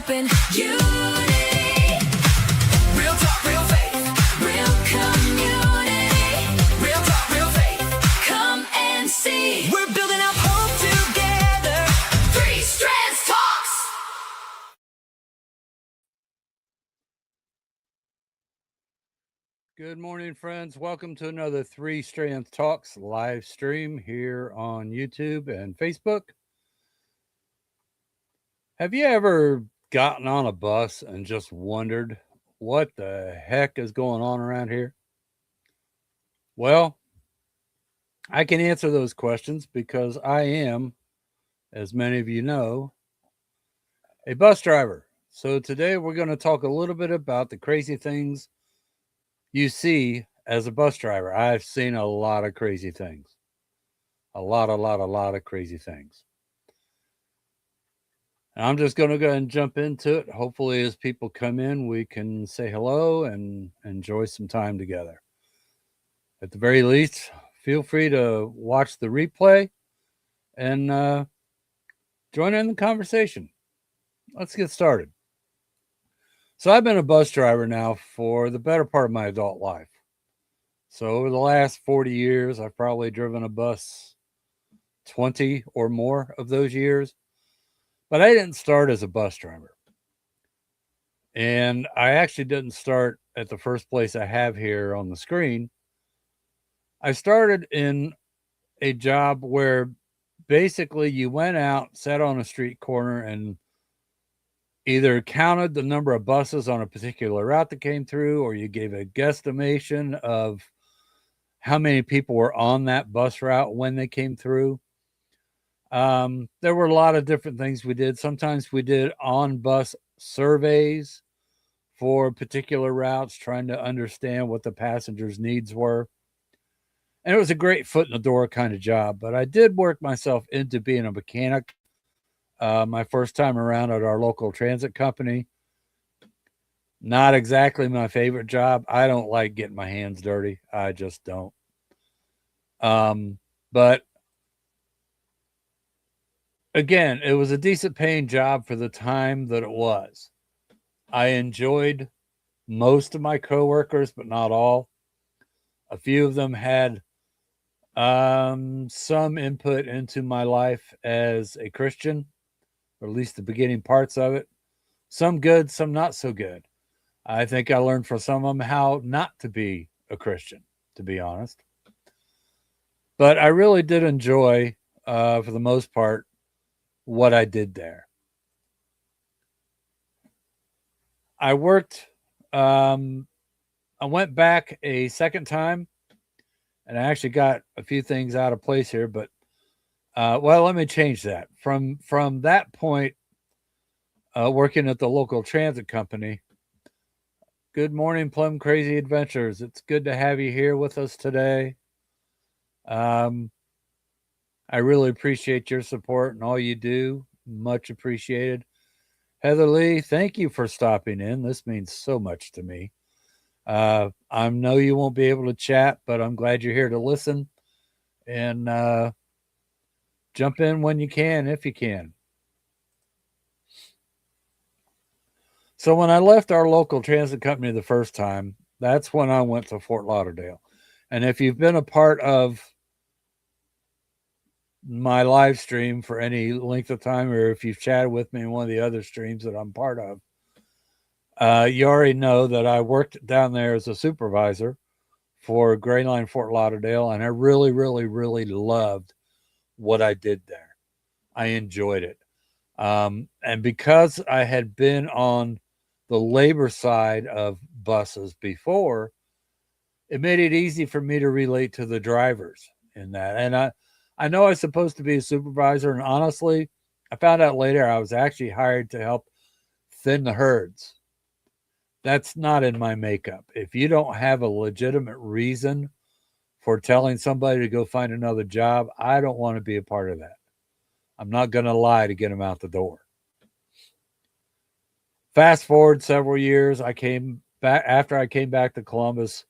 open unity. Real talk, real faith, real community. Real talk, real faith, come and see. We're building up hope together. Three Strands Talks. Good morning, friends. Welcome to another Three Strands Talks live stream here on YouTube and Facebook. Have you ever gotten on a bus and just wondered what the heck is going on around here? Well, I can answer those questions because I am, as many of you know, a bus driver. So today we're going to talk a little bit about the crazy things you see as a bus driver. I've seen a lot of crazy things. A lot of crazy things. And I'm just going to go ahead and jump into it. Hopefully, as people come in, we can say hello and enjoy some time together. At the very least, feel free to watch the replay and join in the conversation. Let's get started. So I've been a bus driver now for the better part of my adult life. So over the last 40 years, I've probably driven a bus 20 or more of those years. But I didn't start as a bus driver. And I actually didn't start at the first place I have here on the screen. I started in a job where basically you went out, sat on a street corner, and either counted the number of buses on a particular route that came through, or you gave a guesstimation of how many people were on that bus route when they came through. There were a lot of different things we did. Sometimes we did on-bus surveys for particular routes, trying to understand what the passengers' needs were. And it was a great foot in the door kind of job, but I did work myself into being a mechanic my first time around at our local transit company. Not exactly my favorite job. I don't like getting my hands dirty. I just don't. But again, it was a decent paying job for the time that it was. I enjoyed most of my coworkers, but not all. A few of them had some input into my life as a Christian, or at least the beginning parts of it. Some good, some not so good. I think I learned from some of them how not to be a Christian, to be honest. But I really did enjoy, for the most part, what I did there. I worked, I went back a second time, and I actually got a few things out of place here, but well, let me change that. From that point, working at the local transit company. Good morning, Plum Crazy Adventures. It's good to have you here with us today. I really appreciate your support and all you do. Much appreciated. Heather Lee, thank you for stopping in. This means so much to me. I know you won't be able to chat, but I'm glad you're here to listen and jump in when you can, if you can. So when I left our local transit company the first time, that's when I went to Fort Lauderdale. And if you've been a part of my live stream for any length of time, or if you've chatted with me in one of the other streams that I'm part of, you already know that I worked down there as a supervisor for Gray Line Fort Lauderdale, and I really loved what I did there. I enjoyed it. And because I had been on the labor side of buses before, it made it easy for me to relate to the drivers in that. And I know I was supposed to be a supervisor, and honestly, I found out later I was actually hired to help thin the herds. That's not in my makeup. If you don't have a legitimate reason for telling somebody to go find another job, I don't want to be a part of that. I'm not going to lie to get them out the door. Fast forward several years, I came back after I came back to Columbus.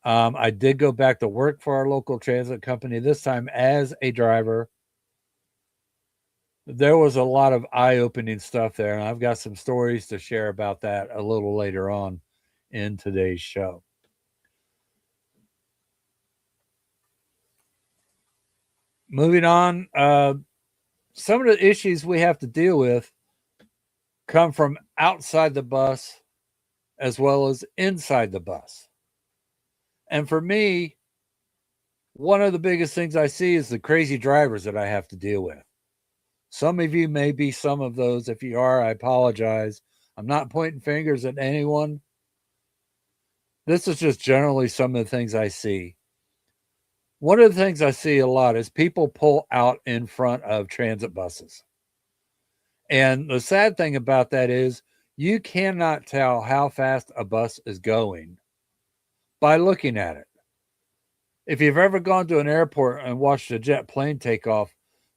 I did go back to work for our local transit company, this time as a driver. there was a lot of eye-opening stuff there, and I've got some stories to share about that a little later on in today's show. Moving on, some of the issues we have to deal with come from outside the bus as well as inside the bus. And for me, one of the biggest things I see is the crazy drivers that I have to deal with. Some of you may be some of those. If you are, I apologize. I'm not pointing fingers at anyone. This is just generally some of the things I see. One of the things I see a lot is people pull out in front of transit buses. And the sad thing about that is you cannot tell how fast a bus is going by looking at it. If you've ever gone to an airport and watched a jet plane take off,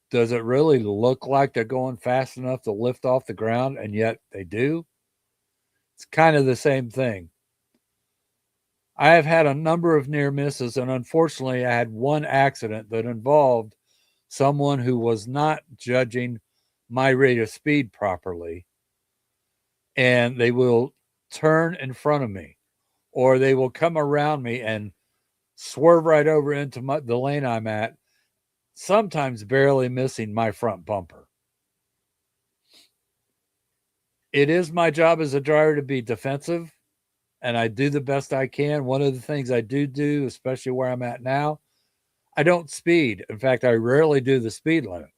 does it really look like they're going fast enough to lift off the ground? And yet they do. It's kind of the same thing. I have had a number of near misses, and unfortunately, I had one accident that involved someone who was not judging my rate of speed properly, and they will turn in front of me, or they will come around me and swerve right over into the lane I'm at, sometimes barely missing my front bumper. It is my job as a driver to be defensive, and I do the best I can. One of the things I do, especially where I'm at now, I don't speed. In fact, I rarely do the speed limit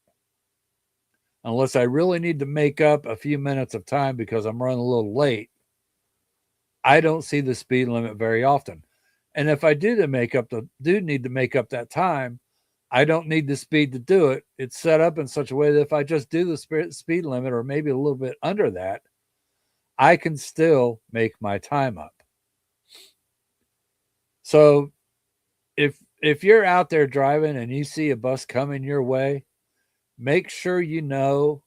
unless I really need to make up a few minutes of time because I'm running a little late. I don't see the speed limit very often. And if I do need to make up that time, I don't need the speed to do it. It's set up in such a way that if I just do the speed limit or maybe a little bit under that, I can still make my time up. So if you're out there driving and you see a bus coming your way, make sure you know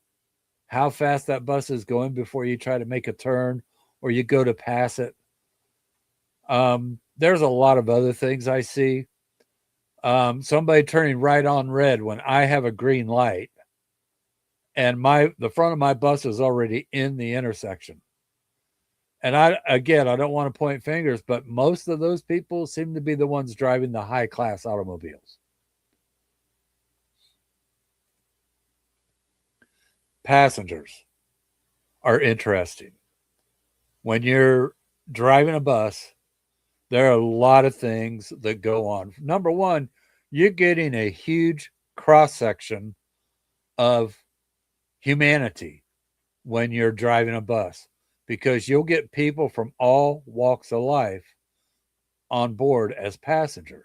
how fast that bus is going before you try to make a turn or you go to pass it. There's a lot of other things I see. Somebody turning right on red when I have a green light and the front of my bus is already in the intersection. And I don't want to point fingers, but most of those people seem to be the ones driving the high class automobiles. Passengers are interesting. When you're driving a bus, there are a lot of things that go on. Number one, you're getting a huge cross section of humanity when you're driving a bus because you'll get people from all walks of life on board as passengers.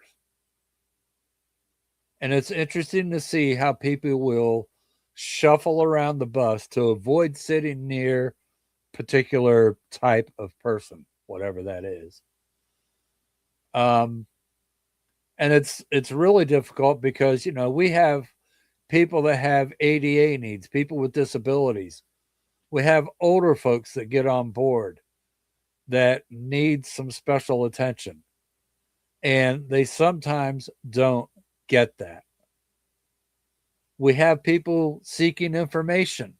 And it's interesting to see how people will shuffle around the bus to avoid sitting near particular type of person, whatever that is. And it's really difficult because we have people that have ADA needs, people with disabilities. We have older folks that get on board that need some special attention, and they sometimes don't get that. We have people seeking information.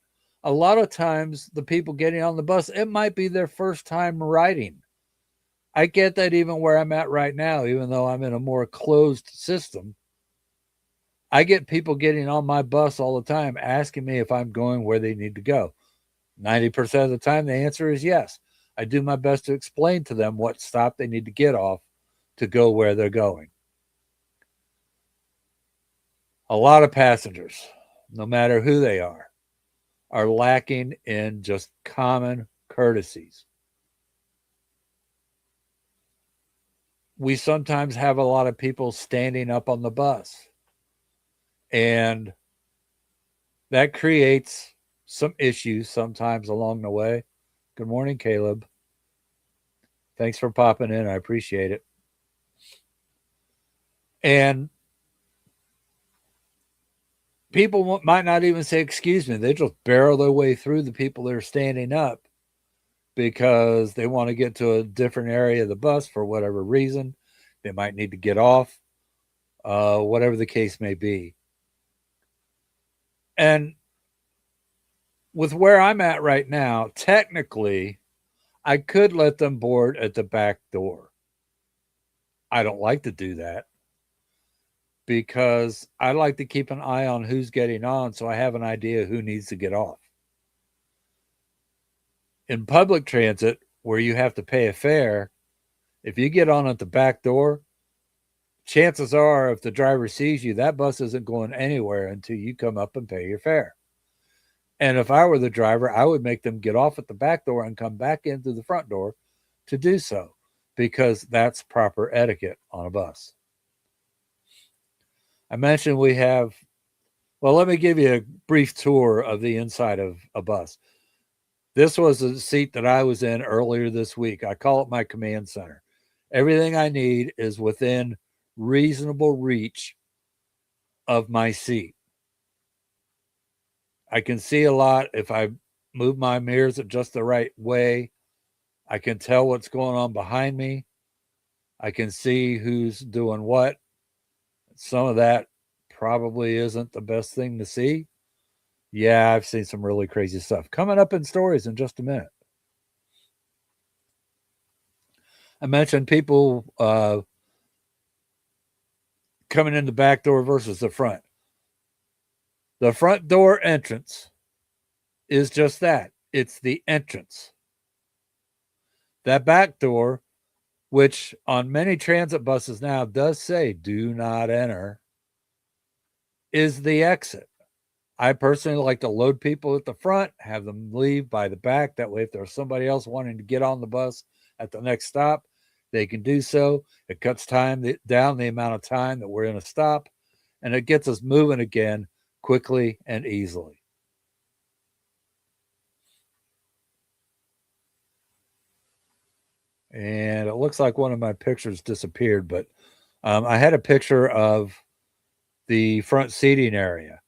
A lot of times, the people getting on the bus, it might be their first time riding. I get that even where I'm at right now, even though I'm in a more closed system. I get people getting on my bus all the time asking me if I'm going where they need to go. 90% of the time, the answer is yes. I do my best to explain to them what stop they need to get off to go where they're going. A lot of passengers, no matter who they are lacking in just common courtesies. We sometimes have a lot of people standing up on the bus, and that creates some issues sometimes along the way. Good morning, Caleb. Thanks for popping in. I appreciate it. And people might not even say, excuse me. They just barrel their way through the people that are standing up because they want to get to a different area of the bus for whatever reason. They might need to get off, whatever the case may be. And with where I'm at right now, technically, I could let them board at the back door. I don't like to do that because I like to keep an eye on who's getting on so I have an idea who needs to get off. In public transit, where you have to pay a fare, if you get on at the back door, chances are if the driver sees you, that bus isn't going anywhere until you come up and pay your fare. And if I were the driver, I would make them get off at the back door and come back in through the front door to do so because that's proper etiquette on a bus. I mentioned we have, well, let me give you a brief tour of the inside of a bus. This was a seat that I was in earlier this week. I call it my command center. Everything I need is within reasonable reach of my seat. I can see a lot if I move my mirrors just the right way. I can tell what's going on behind me. I can see who's doing what. Some of that probably isn't the best thing to see. Yeah, I've seen some really crazy stuff. Coming up in stories in just a minute. I mentioned people coming in the back door versus the front. The front door entrance is just that. It's the entrance. That back door, which on many transit buses now does say do not enter, is the exit. I personally like to load people at the front, have them leave by the back. That way, if there's somebody else wanting to get on the bus at the next stop, they can do so. It cuts time down the amount of time that we're in a stop, and it gets us moving again quickly and easily. And it looks like one of my pictures disappeared, but I had a picture of the front seating area.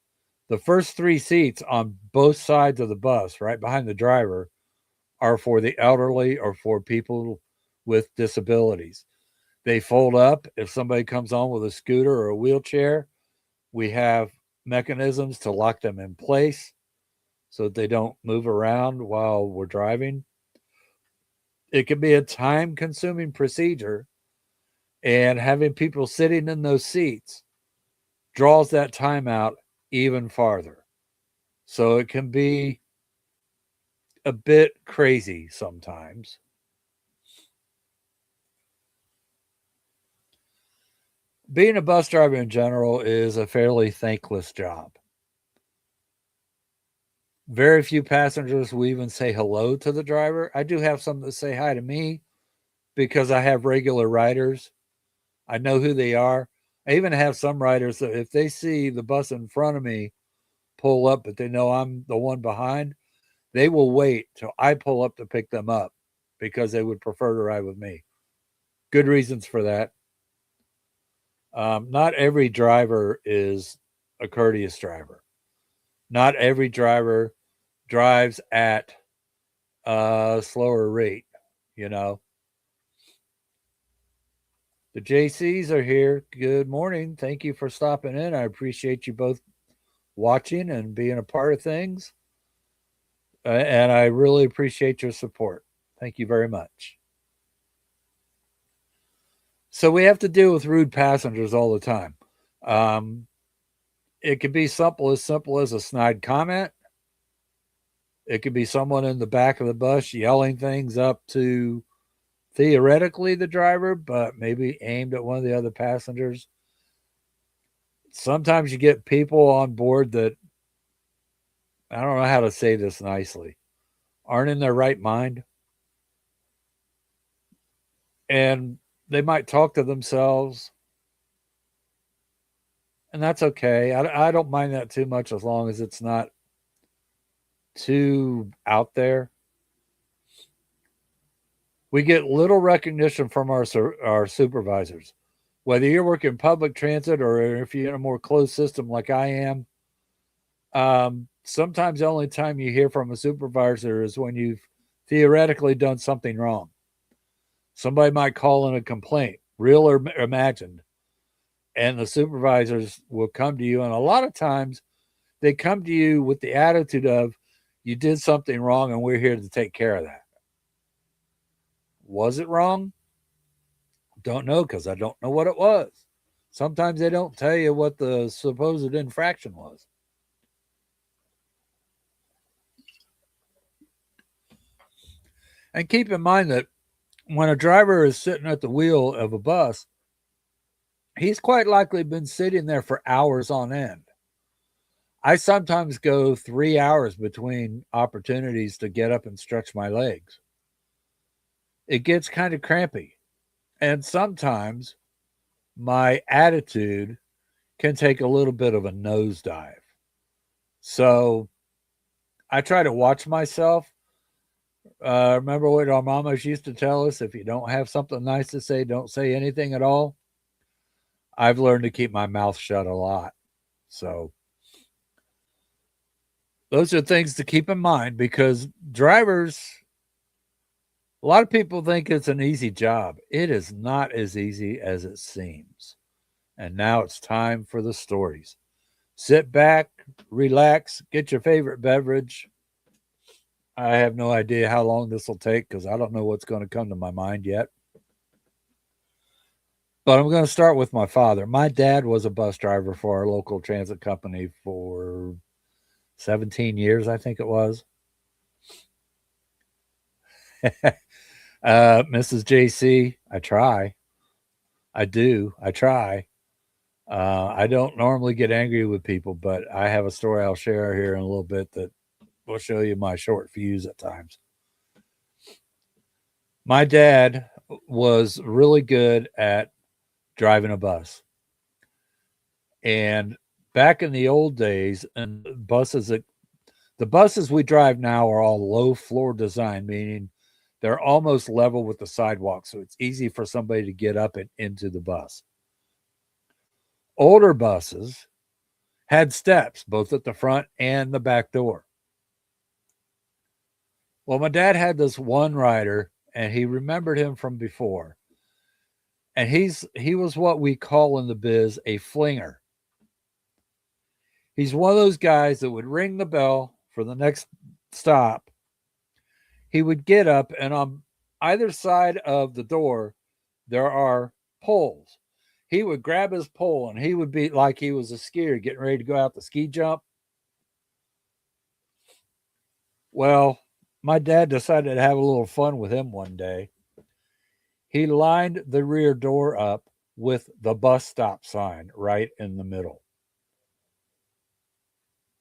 The first 3 seats on both sides of the bus, right behind the driver, are for the elderly or for people with disabilities. They fold up. If somebody comes on with a scooter or a wheelchair, we have mechanisms to lock them in place so that they don't move around while we're driving. It can be a time consuming procedure, and having people sitting in those seats draws that time out even farther. So it can be a bit crazy sometimes. Being a bus driver in general is a fairly thankless job. Very few passengers will even say hello to the driver. I do have some that say hi to me because I have regular riders. I know who they are. I even have some riders that if they see the bus in front of me pull up, but they know I'm the one behind, they will wait till I pull up to pick them up because they would prefer to ride with me. Good reasons for that. Not every driver is a courteous driver. Not every driver drives at a slower rate, you know. The JCs are here. Good morning. Thank you for stopping in. I appreciate you both watching and being a part of things. And I really appreciate your support. Thank you very much. So we have to deal with rude passengers all the time. It could be simple as a snide comment. It could be someone in the back of the bus yelling things up to theoretically the driver, but maybe aimed at one of the other passengers. Sometimes you get people on board that, I don't know how to say this nicely, aren't in their right mind. And they might talk to themselves. And that's okay. I don't mind that too much as long as it's not too out there. We get little recognition from our supervisors. Whether you're working public transit or if you're in a more closed system like I am, sometimes the only time you hear from a supervisor is when you've theoretically done something wrong. Somebody might call in a complaint, real or imagined, and the supervisors will come to you. And a lot of times they come to you with the attitude of, You did something wrong and we're here to take care of that. Was it wrong? Don't know because I don't know what it was. Sometimes they don't tell you what the supposed infraction was. And keep in mind that when a driver is sitting at the wheel of a bus, he's quite likely been sitting there for hours on end. I sometimes go 3 hours between opportunities to get up and stretch my legs. It gets kind of crampy. And sometimes my attitude can take a little bit of a nosedive. So I try to watch myself. Remember what our mamas used to tell us, if you don't have something nice to say, don't say anything at all. I've learned to keep my mouth shut a lot. So those are things to keep in mind because drivers, a lot of people think it's an easy job. It is not as easy as it seems. And now it's time for the stories. Sit back, relax, get your favorite beverage. I have no idea how long this will take because I don't know what's going to come to my mind yet. But I'm going to start with my father. My dad was a bus driver for our local transit company for 17 years, I think it was. Mrs. JC, I try. I do. I try. I don't normally get angry with people, but I have a story I'll share here in a little bit that will show you my short fuse at times. My dad was really good at driving a bus. And back in the old days, and the buses we drive now are all low floor design, meaning they're almost level with the sidewalk, so it's easy for somebody to get up and into the bus. Older buses had steps both at the front and the back door. Well, my dad had this one rider, and he remembered him from before. And he was what we call in the biz a flinger. He's one of those guys that would ring the bell for the next stop. He would get up, and on either side of the door, there are poles. He would grab his pole, and he would be like he was a skier getting ready to go out the ski jump. Well, my dad decided to have a little fun with him one day. He lined the rear door up with the bus stop sign right in the middle.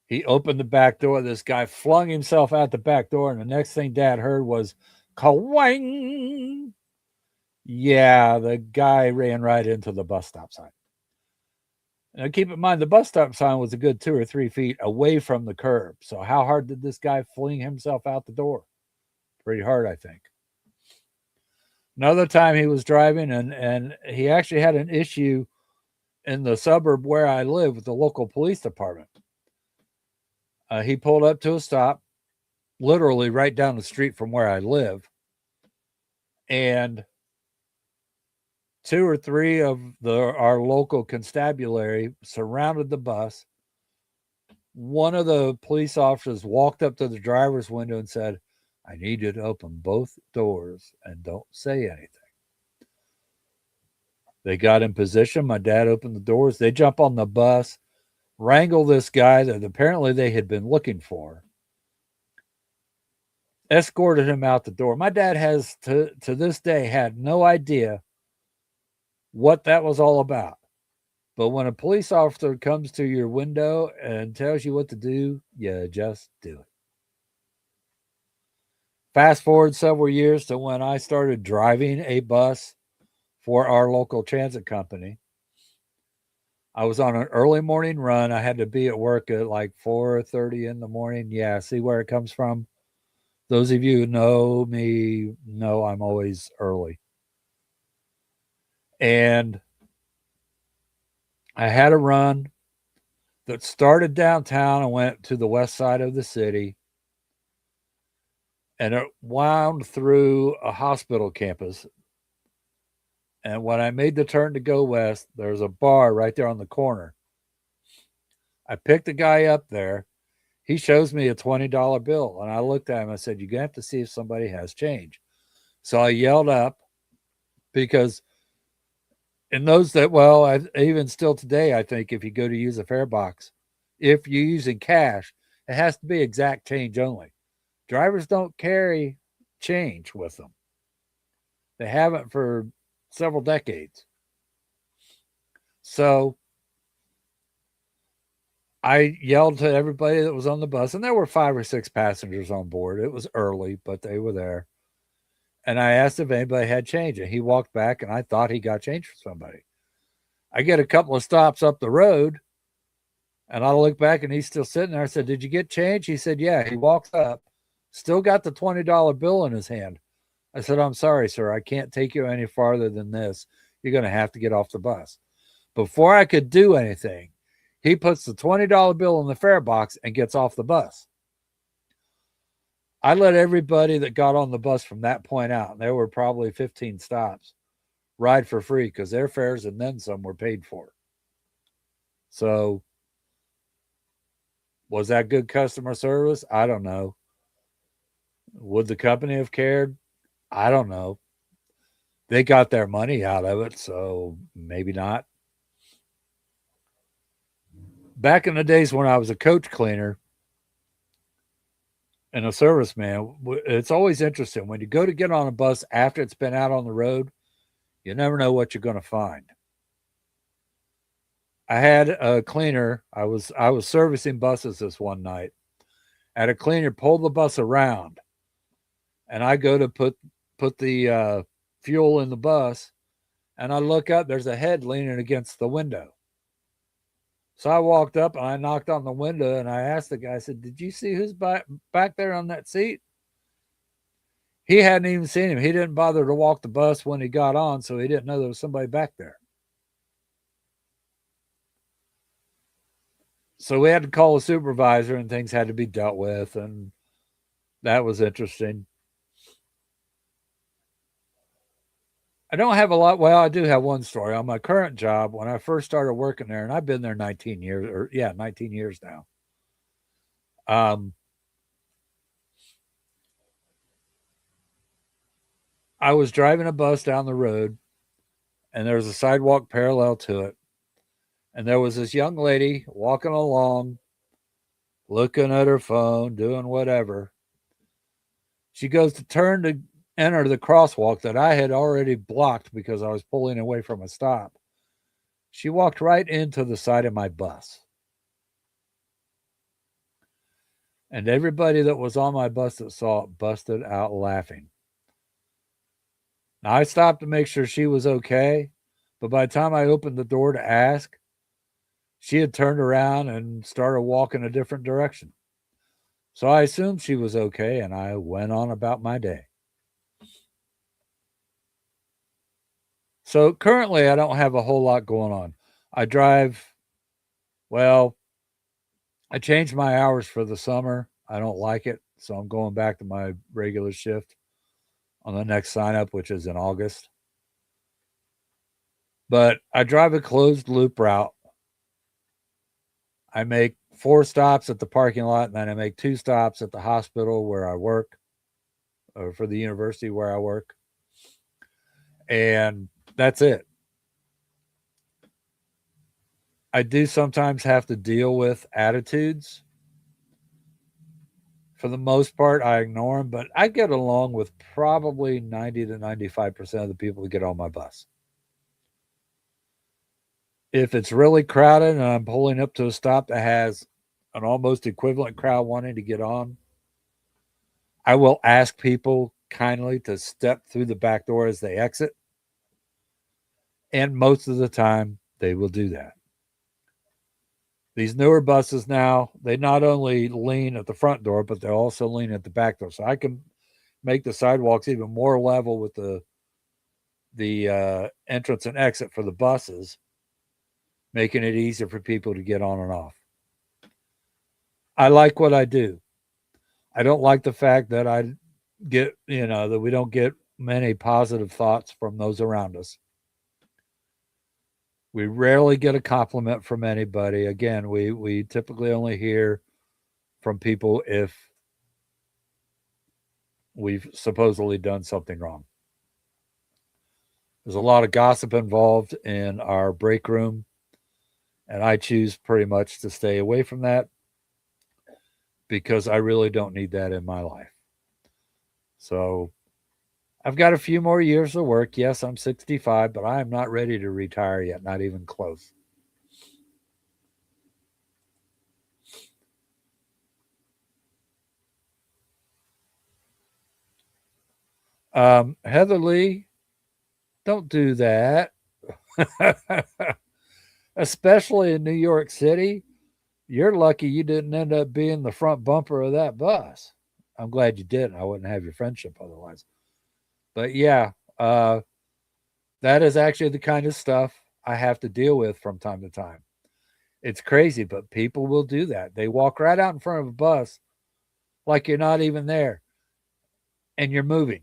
He opened the back door. This guy flung himself out the back door, and the next thing Dad heard was "Kawang." Yeah, the guy ran right into the bus stop sign. Now, keep in mind, the bus stop sign was a good 2 or 3 feet away from the curb. So, how hard did this guy fling himself out the door? Pretty hard, I think. Another time he was driving, and he actually had an issue in the suburb where I live with the local police department. He pulled up to a stop, literally right down the street from where I live, and 2 or 3 of our local constabulary surrounded the bus. One of the police officers walked up to the driver's window and said, "I need you to open both doors and don't say anything." They got in position. My dad opened the doors. They jump on the bus, wrangle this guy that apparently they had been looking for, escorted him out the door. My dad has to this day had no idea what that was all about. But when a police officer comes to your window and tells you what to do, you just do it. Fast forward several years to when I started driving a bus for our local transit company. I was on an early morning run. I had to be at work at like 4:30 in the morning. Yeah, see where it comes from? Those of you who know me know I'm always early. And I had a run that started downtown and went to the west side of the city. And it wound through a hospital campus. And when I made the turn to go west, there's a bar right there on the corner. I picked the guy up there, He shows me a $20 bill, and I looked at him. I said, "You're gonna have to see if somebody has change." So I yelled up because in those that well, even still today, I think if you go to use a fare box, if you're using cash, it has to be exact change only. Drivers don't carry change with them. They haven't for several decades. So I yelled to everybody that was on the bus, and there were 5 or 6 passengers on board. It was early, but they were there. And I asked if anybody had change, and he walked back, and I thought he got change for somebody. I get a couple of stops up the road, and I look back, and he's still sitting there. I said, "Did you get change?" He said, "Yeah." He walks up, still got the $20 bill in his hand. I said, "I'm sorry, sir. I can't take you any farther than this. You're going to have to get off the bus." Before I could do anything, he puts the $20 bill in the fare box and gets off the bus. I let everybody that got on the bus from that point out, and there were probably 15 stops, ride for free because their fares and then some were paid for. So, was that good customer service? I don't know. Would the company have cared? I don't know. They got their money out of it, so maybe not. Back in the days when I was a coach cleaner and a serviceman, it's always interesting when you go to get on a bus after it's been out on the road, you never know what you're going to find. I had a cleaner. I was servicing buses this one night. I had a cleaner pull the bus around, and I go to put the fuel in the bus, and I look up. There's a head leaning against the window. So I walked up and I knocked on the window and I asked the guy. I said, "Did you see who's back there on that seat?" He hadn't even seen him. He didn't bother to walk the bus when he got on, so he didn't know there was somebody back there. So we had to call a supervisor and things had to be dealt with, and that was interesting. I don't have a lot. Well, I do have one story on my current job. When I first started working there, and I've been there 19 years, or yeah, 19 years now. Um, I was driving a bus down the road, and there was a sidewalk parallel to it, and there was this young lady walking along, looking at her phone, doing whatever. She goes to turn to enter the crosswalk that I had already blocked because I was pulling away from a stop. She walked right into the side of my bus. And everybody that was on my bus that saw it busted out laughing. Now, I stopped to make sure she was okay, but by the time I opened the door to ask, she had turned around and started walking a different direction. So I assumed she was okay, and I went on about my day. So currently, I don't have a whole lot going on. I drive, well, I changed my hours for the summer. I don't like it, so I'm going back to my regular shift on the next sign up, which is in August. But I drive a closed loop route. I make 4 stops at the parking lot, and then I make 2 stops at the hospital where I work, or for the university where I work. And that's it. I do sometimes have to deal with attitudes. For the most part, I ignore them, but I get along with probably 90 to 95% of the people that get on my bus. If it's really crowded and I'm pulling up to a stop that has an almost equivalent crowd wanting to get on, I will ask people kindly to step through the back door as they exit. And most of the time, they will do that. These newer buses now, they not only lean at the front door, but they also lean at the back door. So I can make the sidewalks even more level with the entrance and exit for the buses, making it easier for people to get on and off. I like what I do. I don't like the fact that I get, that we don't get many positive thoughts from those around us. We rarely get a compliment from anybody. Again, we typically only hear from people if we've supposedly done something wrong. There's a lot of gossip involved in our break room, and I choose pretty much to stay away from that because I really don't need that in my life. So I've got a few more years of work. Yes, I'm 65, but I am not ready to retire yet, not even close. Heather Lee, don't do that. Especially in New York City. You're lucky you didn't end up being the front bumper of that bus. I'm glad you didn't. I wouldn't have your friendship otherwise. But yeah, that is actually the kind of stuff I have to deal with from time to time. It's crazy, but people will do that. They walk right out in front of a bus like you're not even there and you're moving.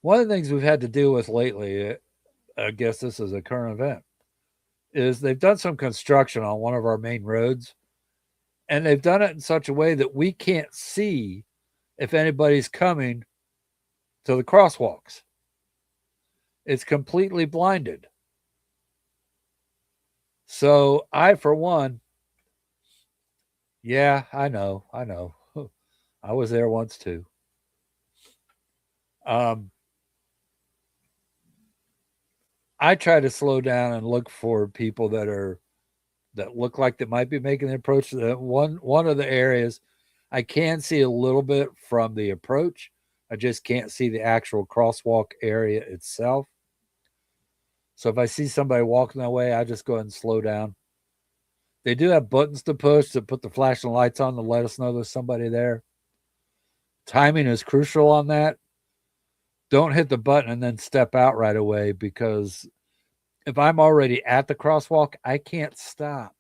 One of the things we've had to deal with lately, I guess this is a current event, is they've done some construction on one of our main roads, and they've done it in such a way that we can't see if anybody's coming to the crosswalks. It's completely blinded. So I, for one, yeah, I know. I was there once too. Um, I try to slow down and look for people that look like they might be making the approach. One of the areas I can see a little bit from the approach. I just can't see the actual crosswalk area itself. So if I see somebody walking that way, I just go ahead and slow down. They do have buttons to push to put the flashing lights on to let us know there's somebody there. Timing is crucial on that. Don't hit the button and then step out right away because if I'm already at the crosswalk, I can't stop.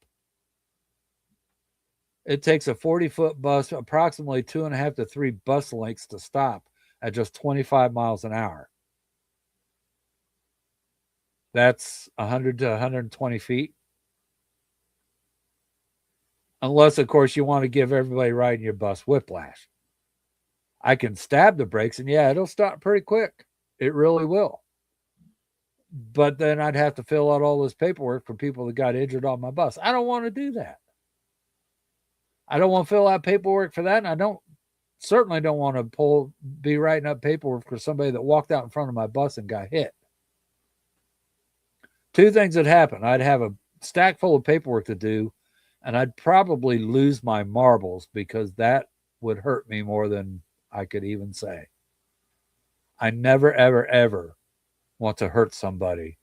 It takes a 40-foot bus, approximately 2.5 to 3 bus lengths to stop at just 25 miles an hour. That's 100 to 120 feet. Unless, of course, you want to give everybody riding your bus whiplash. I can stab the brakes and yeah, it'll stop pretty quick. It really will. But then I'd have to fill out all this paperwork for people that got injured on my bus. I don't want to do that. I don't want to fill out paperwork for that. And I don't certainly don't want to be writing up paperwork for somebody that walked out in front of my bus and got hit. Two things would happen. I'd have a stack full of paperwork to do, and I'd probably lose my marbles because that would hurt me more than I could even say. I never, ever, ever want to hurt somebody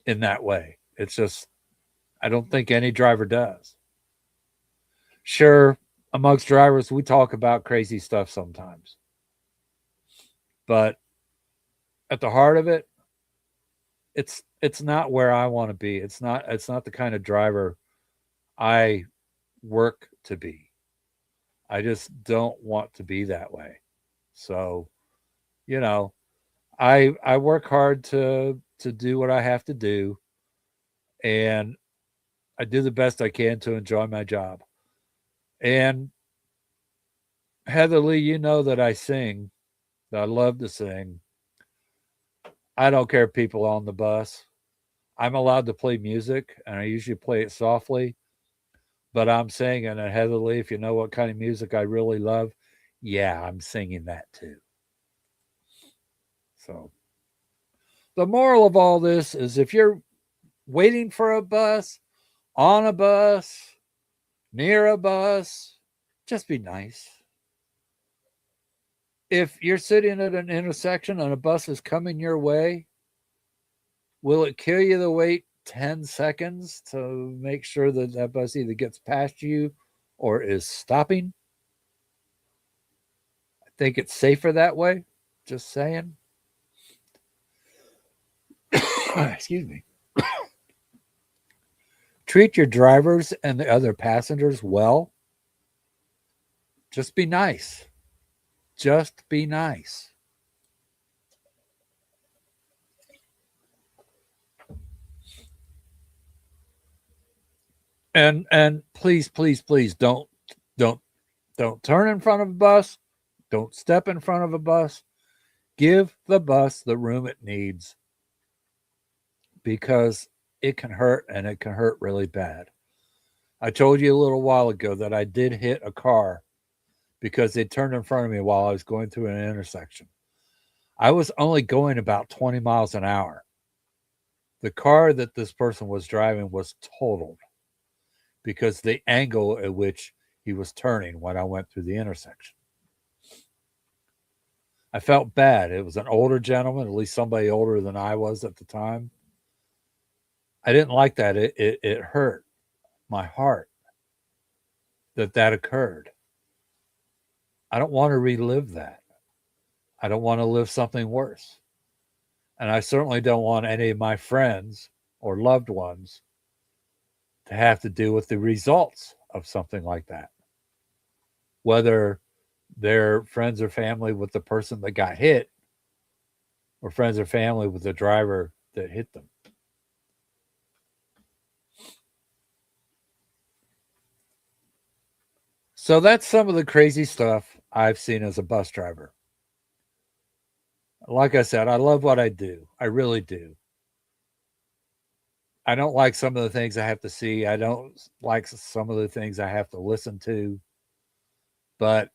in that way. It's just, I don't think any driver does. Sure, amongst drivers, we talk about crazy stuff sometimes. But at the heart of it, it's not where I want to be. It's not the kind of driver I work to be. I just don't want to be that way. So, you know, I work hard to do what I have to do, and I do the best I can to enjoy my job. And Heather Lee, you know that I sing, that I love to sing. I don't care if people on the bus. I'm allowed to play music, and I usually play it softly. But I'm singing, and Heather Lee, if you know what kind of music I really love, yeah, I'm singing that too. So the moral of all this is if you're waiting for a bus, on a bus, near a bus, just be nice. If you're sitting at an intersection and a bus is coming your way, will it kill you to wait 10 seconds to make sure that that bus either gets past you or is stopping? I think it's safer that way. Just saying. Excuse me. Treat your drivers and the other passengers well. Just be nice. Just be nice. And please, please, please don't don't turn in front of a bus. Don't step in front of a bus. Give the bus the room it needs because it can hurt and it can hurt really bad. I told you a little while ago that I did hit a car because they turned in front of me while I was going through an intersection. I was only going about 20 miles an hour. The car that this person was driving was totaled because the angle at which he was turning when I went through the intersection. I felt bad. It was an older gentleman, at least somebody older than I was at the time. I didn't like that. It hurt my heart that that occurred. I don't want to relive that. I don't want to live something worse. And I certainly don't want any of my friends or loved ones to have to deal with the results of something like that. Whether they're friends or family with the person that got hit or friends or family with the driver that hit them. So that's some of the crazy stuff I've seen as a bus driver. Like I said, I love what I do. I really do. I don't like some of the things I have to see. I don't like some of the things I have to listen to. But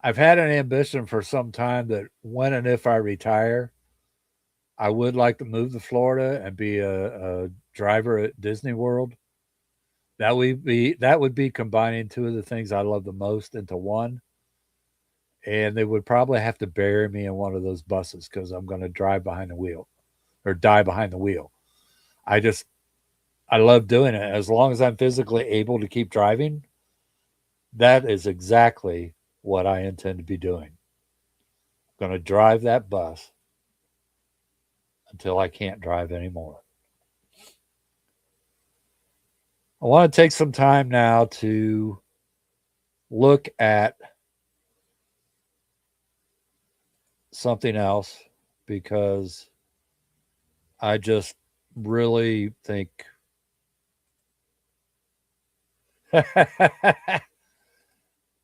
I've had an ambition for some time that when and if I retire, I would like to move to Florida and be a driver at Disney World. That would be combining two of the things I love the most into one. And they would probably have to bury me in one of those buses because I'm going to drive behind the wheel or die behind the wheel. I just I love doing it. As long as I'm physically able to keep driving, that is exactly what I intend to be doing. I'm going to drive that bus until I can't drive anymore. I want to take some time now to look at something else because I just really think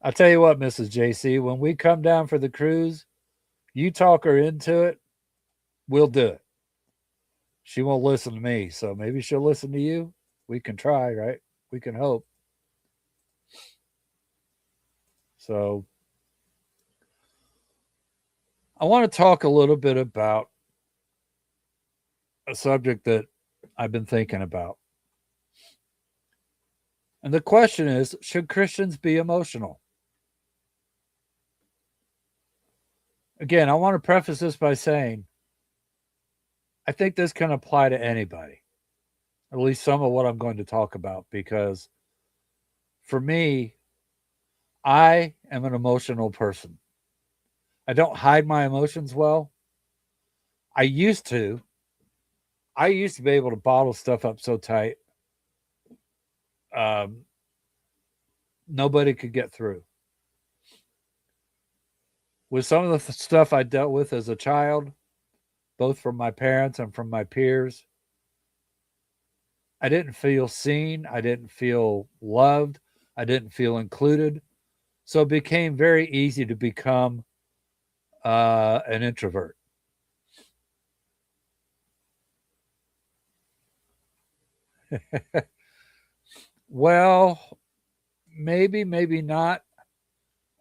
I'll tell you what, Mrs. JC, when we come down for the cruise, you talk her into it, we'll do it. She won't listen to me, so maybe she'll listen to you. We can try, right? We can hope. So, I want to talk a little bit about a subject that I've been thinking about. And the question is, should Christians be emotional? Again, I want to preface this by saying I think this can apply to anybody, at least some of what I'm going to talk about, because for me, I am an emotional person. I don't hide my emotions well. I used to. I used to be able to bottle stuff up so tight, um, nobody could get through. With some of the stuff I dealt with as a child, both from my parents and from my peers, I didn't feel seen. I didn't feel loved. I didn't feel included. So it became very easy to become an introvert. Well, maybe, maybe not.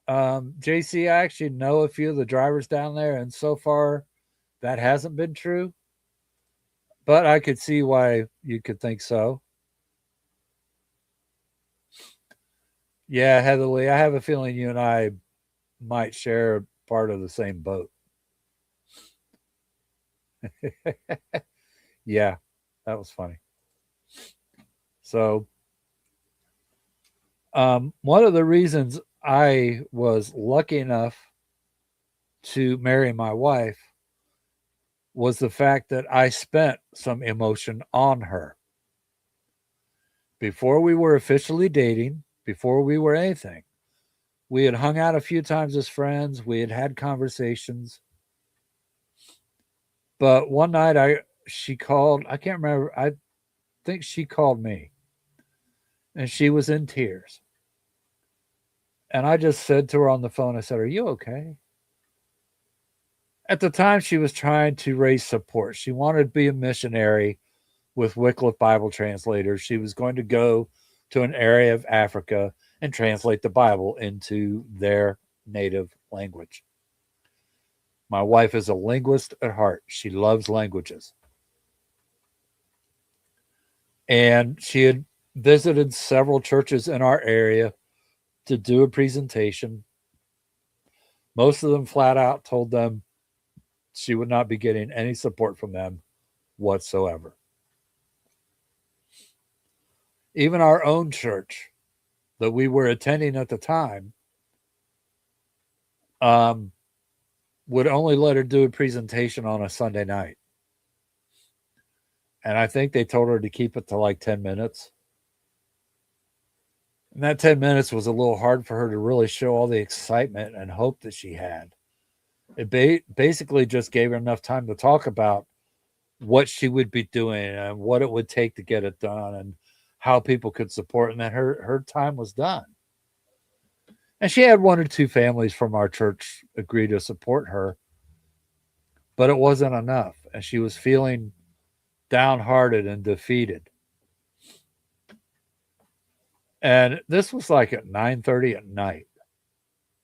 JC, I actually know a few of the drivers down there, and so far that hasn't been true. But I could see why you could think so. Yeah, Heatherly, I have a feeling you and I might share part of the same boat. Yeah, that was funny. So, one of the reasons I was lucky enough to marry my wife was the fact that I spent some emotion on her. Before we were officially dating, before we were anything, we had hung out a few times as friends, we had had conversations. But one night she called, I can't remember, I think she called me, and she was in tears. And I just said to her on the phone, I said, "Are you okay?" At the time, she was trying to raise support. She wanted to be a missionary with Wycliffe Bible translators. She was going to go to an area of Africa and translate the Bible into their native language. My wife is a linguist at heart. She loves languages. And she had visited several churches in our area to do a presentation. Most of them flat out told them she would not be getting any support from them whatsoever. Even our own church that we were attending at the time um, would only let her do a presentation on a Sunday night. And I think they told her to keep it to like 10 minutes. And that 10 minutes was a little hard for her to really show all the excitement and hope that she had. It basically just gave her enough time to talk about what she would be doing and what it would take to get it done and how people could support. And then her time was done. And she had one or two families from our church agree to support her, but it wasn't enough. And she was feeling downhearted and defeated. And this was like at 9:30 at night,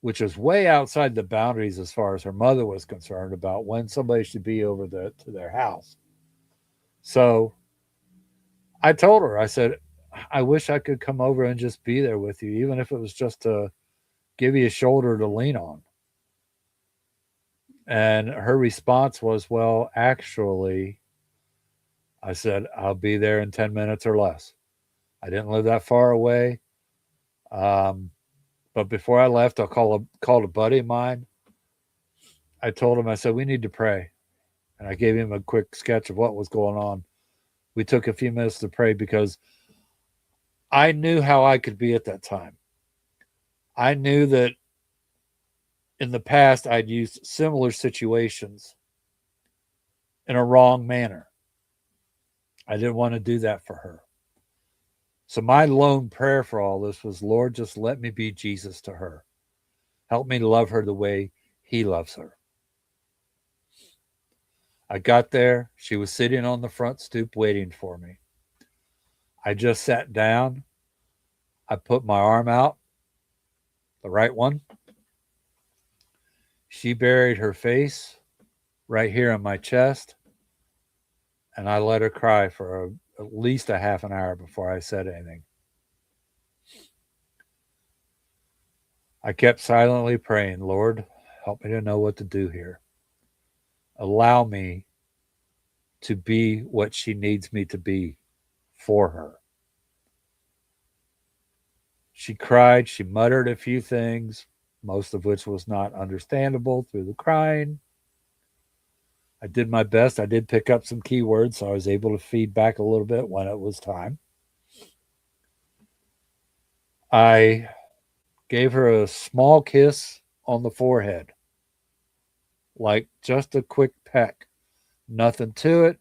which is way outside the boundaries as far as her mother was concerned about when somebody should be over to their house. So I told her, I said, I wish I could come over and just be there with you, even if it was just to give you a shoulder to lean on. And her response was, well, actually, I said, I'll be there in 10 minutes or less. I didn't live that far away. Um, but before I left, called a buddy of mine. I told him, I said, we need to pray. And I gave him a quick sketch of what was going on. We took a few minutes to pray because I knew how I could be at that time. I knew that in the past I'd used similar situations in a wrong manner. I didn't want to do that for her. So my lone prayer for all this was, Lord, just let me be Jesus to her. Help me love her the way he loves her. I got there. She was sitting on the front stoop waiting for me. I just sat down. I put my arm out, the right one. She buried her face right here on my chest, and I let her cry for at least a half an hour before I said anything. I kept silently praying, Lord, help me to know what to do here. Allow me to be what she needs me to be for her. She cried. She muttered a few things, most of which was not understandable through the crying. I did my best. I did pick up some keywords, so I was able to feed back a little bit when it was time. I gave her a small kiss on the forehead, like just a quick peck, nothing to it.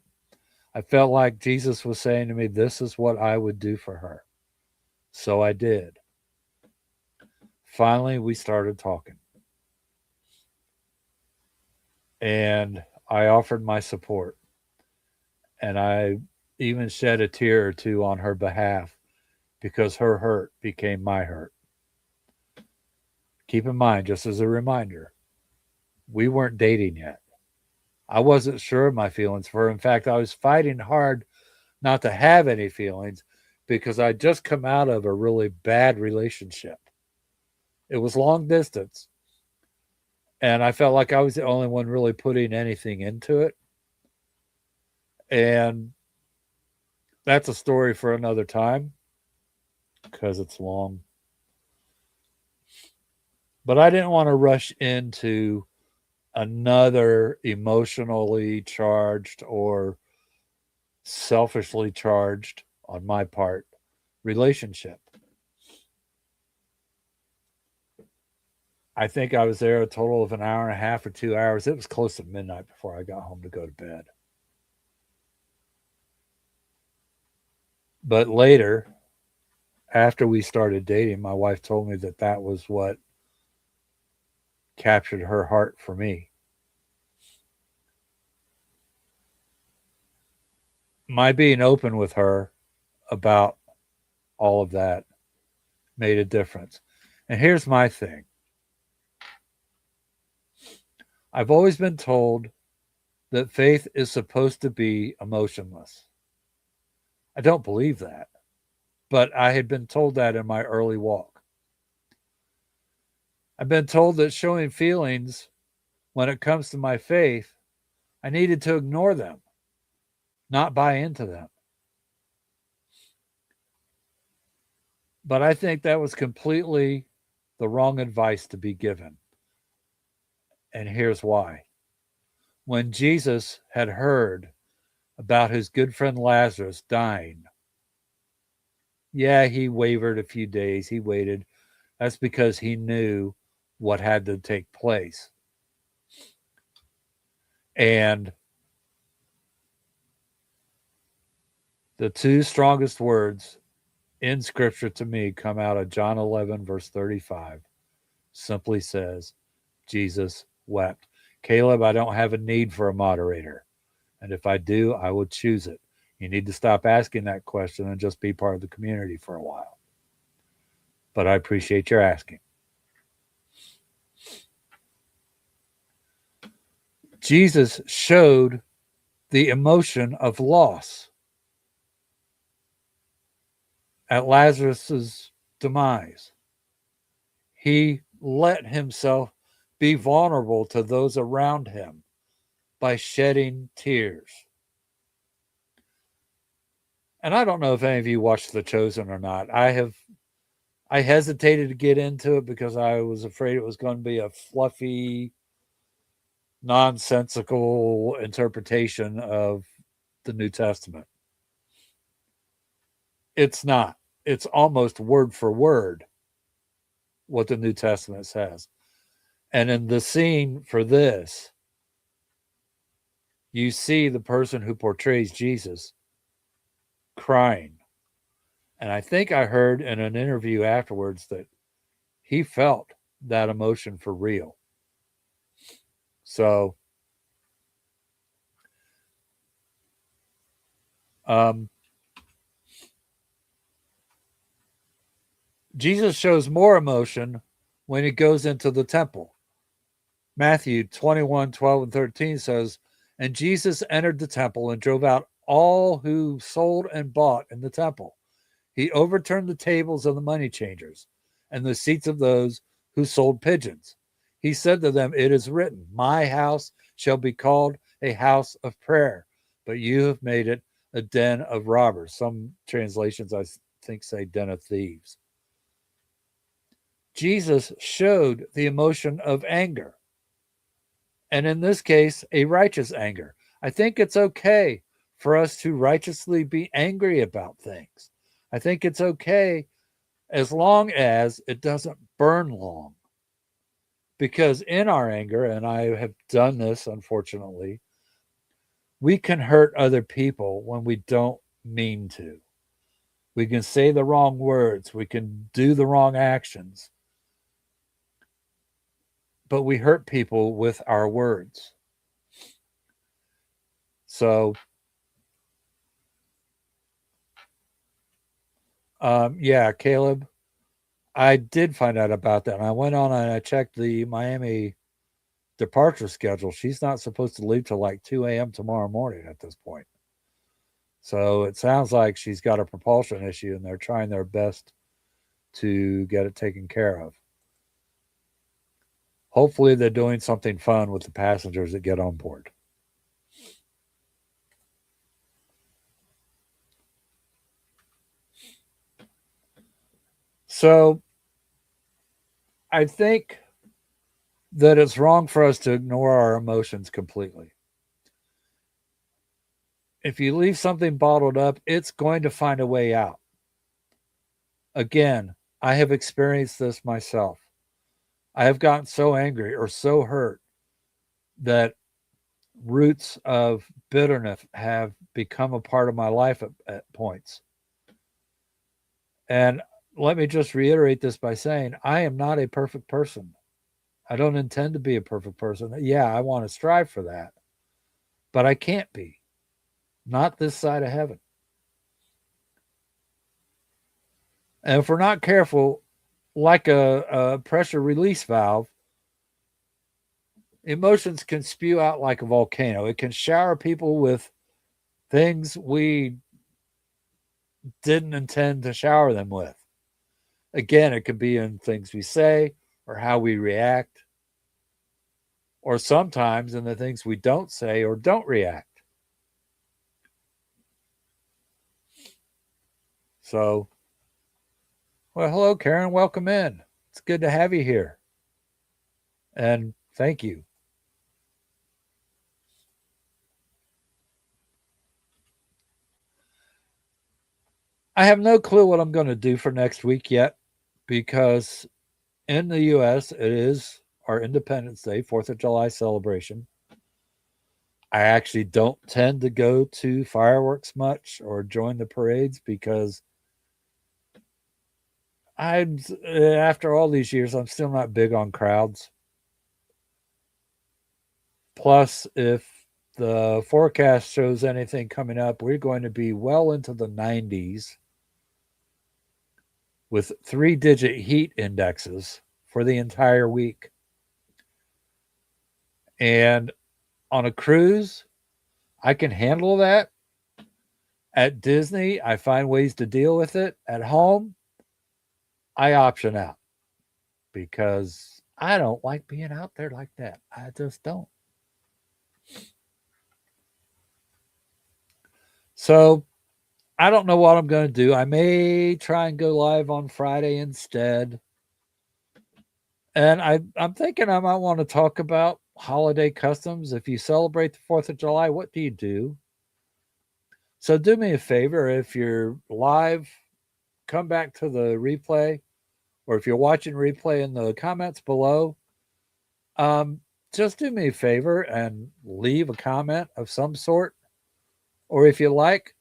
I felt like Jesus was saying to me, this is what I would do for her. So I did. Finally, we started talking. And I offered my support. And I even shed a tear or two on her behalf because her hurt became my hurt. Keep in mind, just as a reminder, we weren't dating yet. I wasn't sure of my feelings for her. In fact, I was fighting hard not to have any feelings because I'd just come out of a really bad relationship. It was long distance, and I felt like I was the only one really putting anything into it. And that's a story for another time because it's long. But I didn't want to rush into another emotionally charged or selfishly charged on my part relationship. I think I was there a total of an hour and a half or 2 hours. It was close to midnight before I got home to go to bed. But later, after we started dating, my wife told me that that was what captured her heart for me. My being open with her about all of that made a difference. And here's my thing: I've always been told that faith is supposed to be emotionless. I don't believe that, but I had been told that in my early walk. I've been told that showing feelings when it comes to my faith, I needed to ignore them, not buy into them. But I think that was completely the wrong advice to be given. And here's why. When Jesus had heard about his good friend Lazarus dying, yeah, he wavered a few days. He waited. That's because he knew what had to take place. And the two strongest words in scripture to me come out of John 11, verse 35. Simply says, Jesus wept. Caleb, I don't have a need for a moderator. And if I do, I will choose it. You need to stop asking that question and just be part of the community for a while. But I appreciate your asking. Jesus showed the emotion of loss at Lazarus's demise. He let himself be vulnerable to those around him by shedding tears. And I don't know if any of you watched The Chosen or not. I hesitated to get into it because I was afraid it was going to be a fluffy, nonsensical interpretation of the New Testament. It's not. It's almost word for word what the New Testament says. And in the scene for this, you see the person who portrays Jesus crying. And I think I heard in an interview afterwards that he felt that emotion for real. So, um, Jesus shows more emotion when he goes into the temple. Matthew 21, 12, and 13 says, and Jesus entered the temple and drove out all who sold and bought in the temple. He overturned the tables of the money changers and the seats of those who sold pigeons. He said to them, it is written, my house shall be called a house of prayer, but you have made it a den of robbers. Some translations, I think, say den of thieves. Jesus showed the emotion of anger, and in this case, a righteous anger. I think it's okay for us to righteously be angry about things. I think it's okay as long as it doesn't burn long. Because in our anger, and I have done this unfortunately, we can hurt other people when we don't mean to. We can say the wrong words, we can do the wrong actions, but we hurt people with our words. So, yeah, Caleb, I did find out about that. And I went on and I checked the Miami departure schedule. She's not supposed to leave till like 2 a.m. tomorrow morning at this point. So it sounds like she's got a propulsion issue and they're trying their best to get it taken care of. Hopefully, they're doing something fun with the passengers that get on board. So I think that it's wrong for us to ignore our emotions completely. If you leave something bottled up, it's going to find a way out. Again, I have experienced this myself. I have gotten so angry or so hurt that roots of bitterness have become a part of my life at points. And let me just reiterate this by saying I am not a perfect person. I don't intend to be a perfect person. Yeah, I want to strive for that, but I can't be. Not this side of heaven. And if we're not careful, like a pressure release valve, emotions can spew out like a volcano. It can shower people with things we didn't intend to shower them with. Again, it could be in things we say or how we react, or sometimes in the things we don't say or don't react. So, well, hello, Karen. Welcome in. It's good to have you here. And thank you. I have no clue what I'm going to do for next week yet because in the US, it is our Independence Day, 4th of July celebration. I actually don't tend to go to fireworks much or join the parades because I'm after all these years, I'm still not big on crowds. Plus, if the forecast shows anything coming up, we're going to be well into the 90s with 3-digit heat indexes for the entire week. And on a cruise, I can handle that. At Disney, I find ways to deal with it. At home, I option out because I don't like being out there like that. I just don't. So I don't know what I'm going to do. I may try and go live on Friday instead. And I'm thinking I might want to talk about holiday customs. If you celebrate the 4th of July, what do you do? So do me a favor. If you're live, come back to the replay. Or if you're watching replay in the comments below, um, just do me a favor and leave a comment of some sort. Or if you like,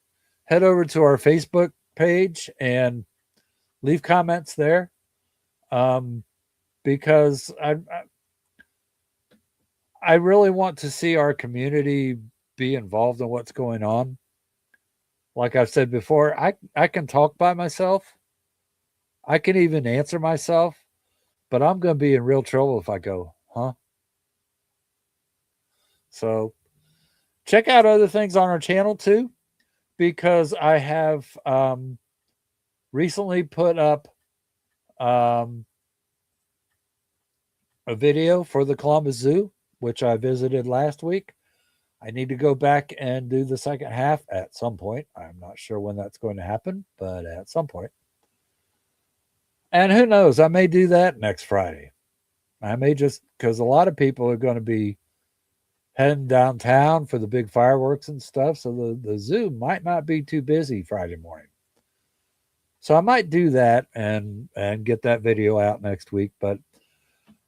head over to our Facebook page and leave comments there. Um, because I really want to see our community be involved in what's going on. Like I've said before, I can talk by myself. I can even answer myself, but I'm going to be in real trouble if I go, huh? So check out other things on our channel too, because I have recently put up um, a video for the Columbus Zoo, which I visited last week. I need to go back and do the second half at some point. I'm not sure when that's going to happen, but at some point. And who knows, I may do that next Friday. I may just, because a lot of people are going to be heading downtown for the big fireworks and stuff. So the zoo might not be too busy Friday morning. So I might do that and get that video out next week. But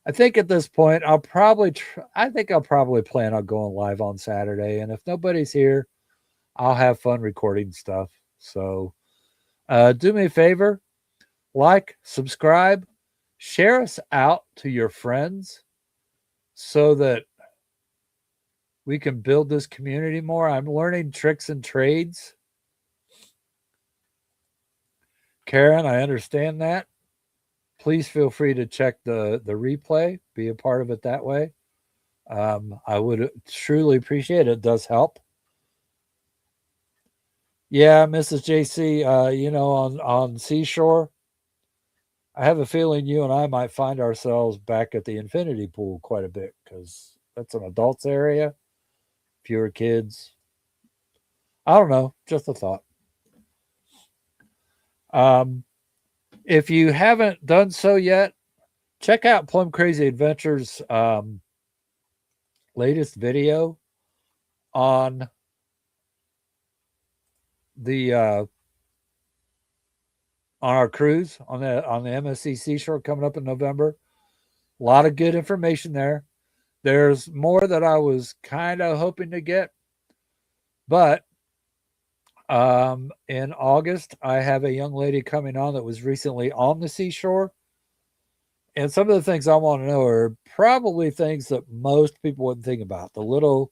I think at this point, I'll probably plan on going live on Saturday. And if nobody's here, I'll have fun recording stuff. So do me a favor, like, subscribe, share us out to your friends so that we can build this community more. I'm learning tricks and trades. Karen, I understand that. Please feel free to check the replay, be a part of it that way. I would truly appreciate it. It does help. Yeah, Mrs. JC, on Seashore, I have a feeling you and I might find ourselves back at the infinity pool quite a bit because that's an adults area, fewer kids. I don't know, just a thought. If you haven't done so yet, check out Plum Crazy Adventures' latest video on the on our cruise on the MSC Seashore coming up in November. A lot of good information there. There's more that I was kind of hoping to get, but In August, I have a young lady coming on that was recently on the seashore. And some of the things I want to know are probably things that most people wouldn't think about, the little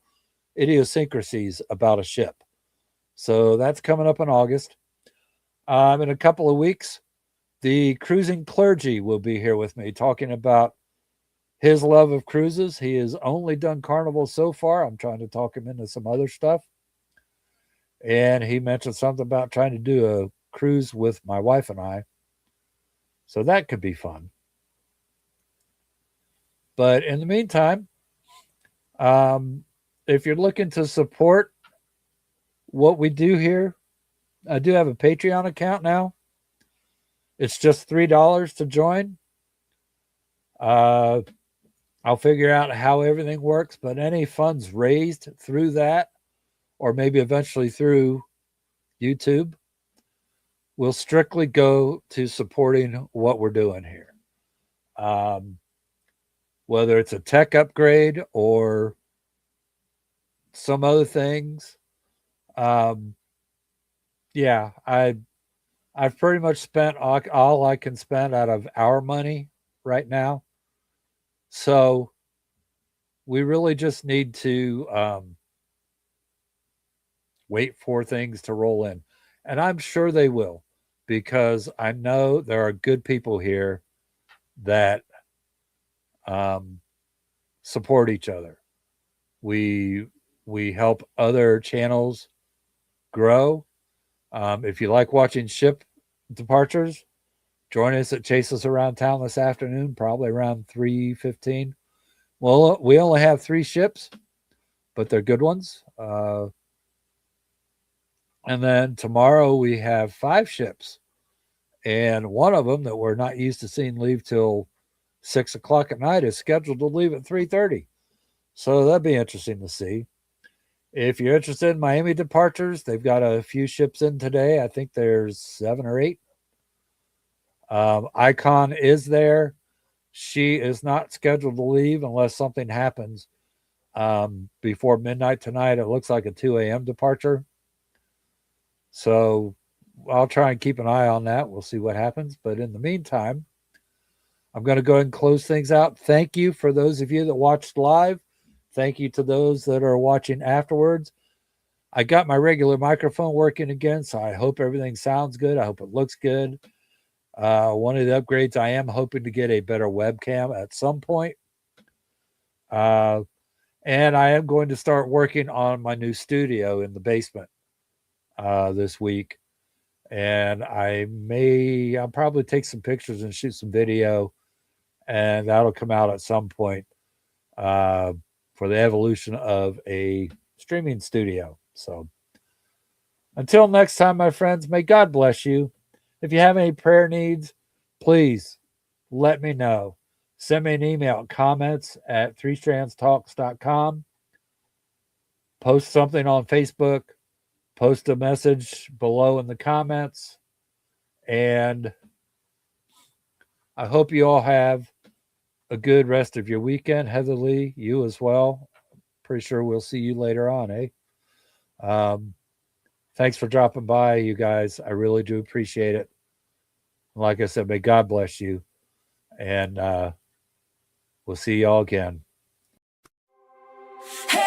idiosyncrasies about a ship. So that's coming up in August. In a couple of weeks, the cruising clergy will be here with me talking about his love of cruises. He has only done Carnival so far. I'm trying to talk him into some other stuff. And he mentioned something about trying to do a cruise with my wife and I. So that could be fun. But in the meantime, um, if you're looking to support what we do here, I do have a Patreon account now. It's just $3 to join. Uh, I'll figure out how everything works, but any funds raised through that, or maybe eventually through YouTube, will strictly go to supporting what we're doing here. Whether it's a tech upgrade or some other things. Um, yeah, I've pretty much spent all I can spend out of our money right now. So we really just need to wait for things to roll in. And I'm sure they will, because I know there are good people here that um, support each other. We we help other channels grow. If you like watching ship departures, join us at Chase Us Around Town this afternoon, probably around 3:15. Well, we only have 3 ships, but they're good ones. And then tomorrow we have 5 ships, and one of them that we're not used to seeing leave till 6 o'clock at night is scheduled to leave at 3:30. So that'd be interesting to see. If you're interested in Miami departures, they've got a few ships in today. I think there's 7 or 8. Icon is there. She is not scheduled to leave unless something happens before midnight tonight. It looks like a 2 a.m. departure. So I'll try and keep an eye on that. We'll see what happens. But in the meantime, I'm going to go ahead and close things out. Thank you for those of you that watched live. Thank you to those that are watching afterwards. I got my regular microphone working again, so I hope everything sounds good. I hope it looks good. One of the upgrades, I am hoping to get a better webcam at some point. And I am going to start working on my new studio in the basement this week. And I'll probably take some pictures and shoot some video, and that'll come out at some point for the evolution of a streaming studio. So until next time, my friends, may God bless you. If you have any prayer needs, please let me know. Send me an email, comments at ThreeStrandsTalks.com. Post something on Facebook. Post a message below in the comments. And I hope you all have a good rest of your weekend. Heather Lee, you as well. Pretty sure we'll see you later on, eh? Thanks for dropping by, you guys. I really do appreciate it. Like I said, may God bless you. And we'll see y'all again. Hey!